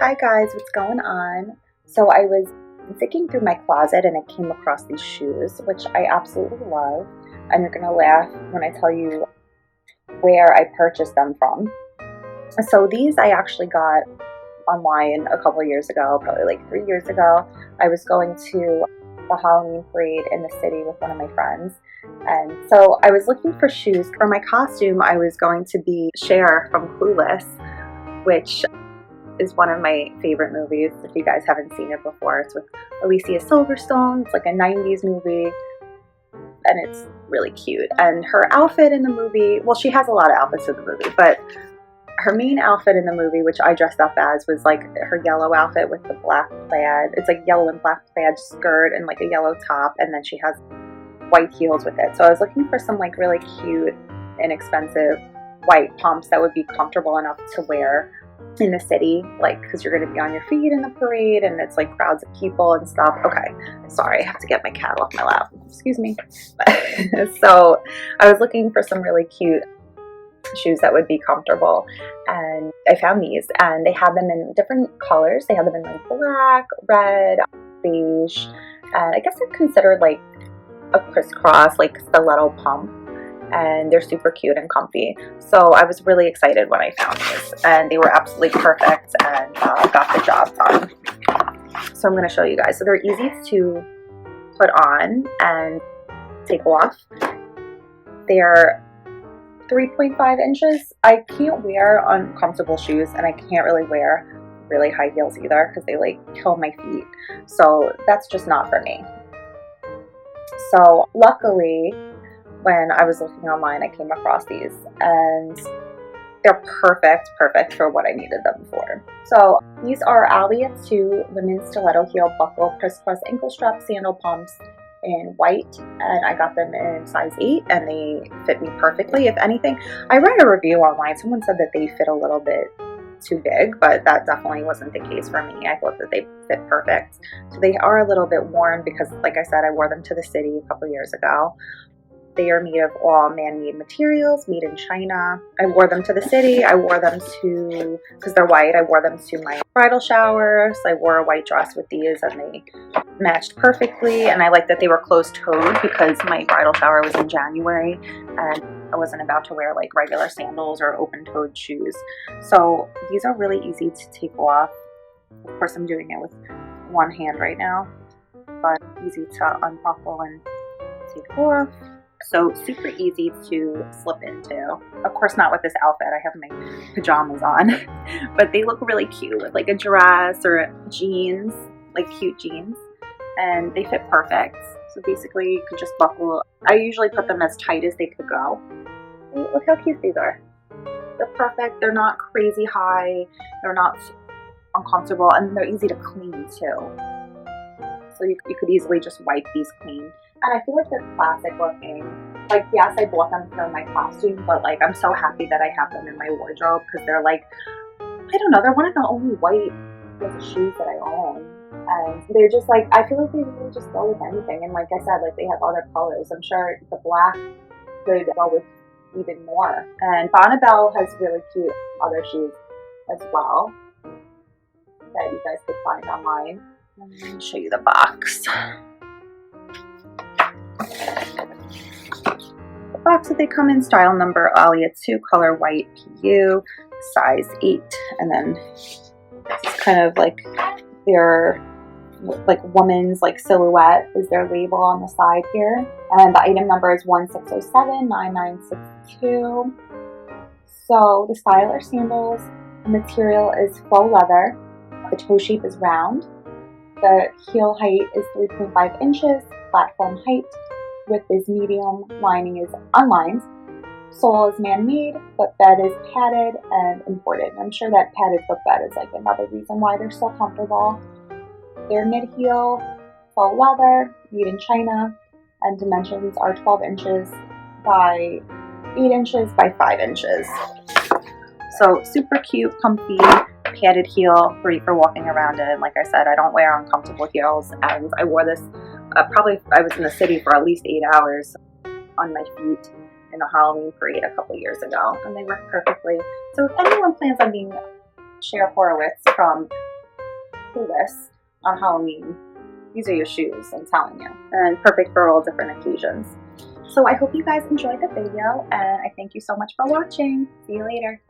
Hi guys, what's going on? So I was digging through my closet and I came across these shoes, which I absolutely love. And you're gonna laugh when I tell you where I purchased them from. So these I actually got online a couple of years ago, probably like 3 years ago. I was going to the Halloween parade in the city with one of my friends. And so I was looking for shoes. For my costume, I was going to be Cher from Clueless, which is one of my favorite movies. If you guys haven't seen it before, it's with Alicia Silverstone. It's like a 90s movie and it's really cute. And her outfit in the movie, well, she has a lot of outfits in the movie, but her main outfit in the movie, which I dressed up as, was like her yellow outfit with the black plaid. It's like yellow and black plaid skirt and like a yellow top, and then she has white heels with it. So I was looking for some like really cute, inexpensive white pumps that would be comfortable enough to wear in the city, like, because you're going to be on your feet in the parade and it's like crowds of people and stuff. Okay, sorry, I have to get my cat off my lap, excuse me. So I was looking for some really cute shoes that would be comfortable, and I found these, and they had them in different colors. They had them in like black, red, beige, and I guess they're considered like a crisscross like stiletto pump, and they're super cute and comfy. So I was really excited when I found these, and they were absolutely perfect and got the job done. So I'm going to show you guys. So they're easy to put on and take off. They're 3.5 inches. I can't wear uncomfortable shoes, and I can't really wear really high heels either because they like kill my feet. So that's just not for me. So luckily, when I was looking online, I came across these, and they're perfect for what I needed them for. So these are Alia 2 women's stiletto heel buckle crisscross ankle strap sandal pumps in white, and I got them in size 8, and they fit me perfectly. If anything, I read a review online. Someone said that they fit a little bit too big, but that definitely wasn't the case for me. I thought that they fit perfect. So they are a little bit worn because, like I said, I wore them to the city a couple years ago. They are made of all man-made materials, made in China. I wore them to the city. I wore them to, because they're white, I wore them to my bridal shower. So I wore a white dress with these, and they matched perfectly. And I like that they were closed-toed because my bridal shower was in January, and I wasn't about to wear like regular sandals or open-toed shoes. So these are really easy to take off. Of course, I'm doing it with one hand right now, but easy to unbuckle and take off. So super easy to slip into. Of course, not with this outfit. I have my pajamas on, but they look really cute with like a dress or jeans, like cute jeans, and they fit perfect. So basically, you could just buckle. I usually put them as tight as they could go. Look how cute these are. They're perfect. They're not crazy high. They're not uncomfortable, and they're easy to clean too. So you could easily just wipe these clean. And I feel like they're classic looking. Like, yes, I bought them for my costume, but like, I'm so happy that I have them in my wardrobe because they're like, I don't know, they're one of the only white shoes that I own. And they're just like, I feel like they really just go with anything. And like I said, like they have other colors. I'm sure the black could go with even more. And Bonnibel has really cute other shoes as well that you guys could find online. Let me show you the box. The box that they come in, style number Alia 2, color white PU, size 8, and then it's kind of like their like woman's like silhouette is their label on the side here, and the item number is 16079962. So the style are sandals. The material is faux leather. The toe shape is round. The heel height is 3.5 inches. Platform height. Width is medium. Lining is unlined. Sole is man-made. Footbed is padded and imported. I'm sure that padded footbed is like another reason why they're so comfortable. They're mid-heel, faux leather, made in China, and dimensions are 12 inches by 8 inches by 5 inches. So super cute, comfy, padded heel, great for walking around in. Like I said, I don't wear uncomfortable heels, and I wore this probably, I was in the city for at least 8 hours on my feet in a Halloween parade a couple years ago, and they work perfectly. So if anyone plans on being Cher Horowitz from clueless on Halloween, these are your shoes, I'm telling you, and perfect for all different occasions. So I hope you guys enjoyed the video, and I thank you so much for watching. See you later.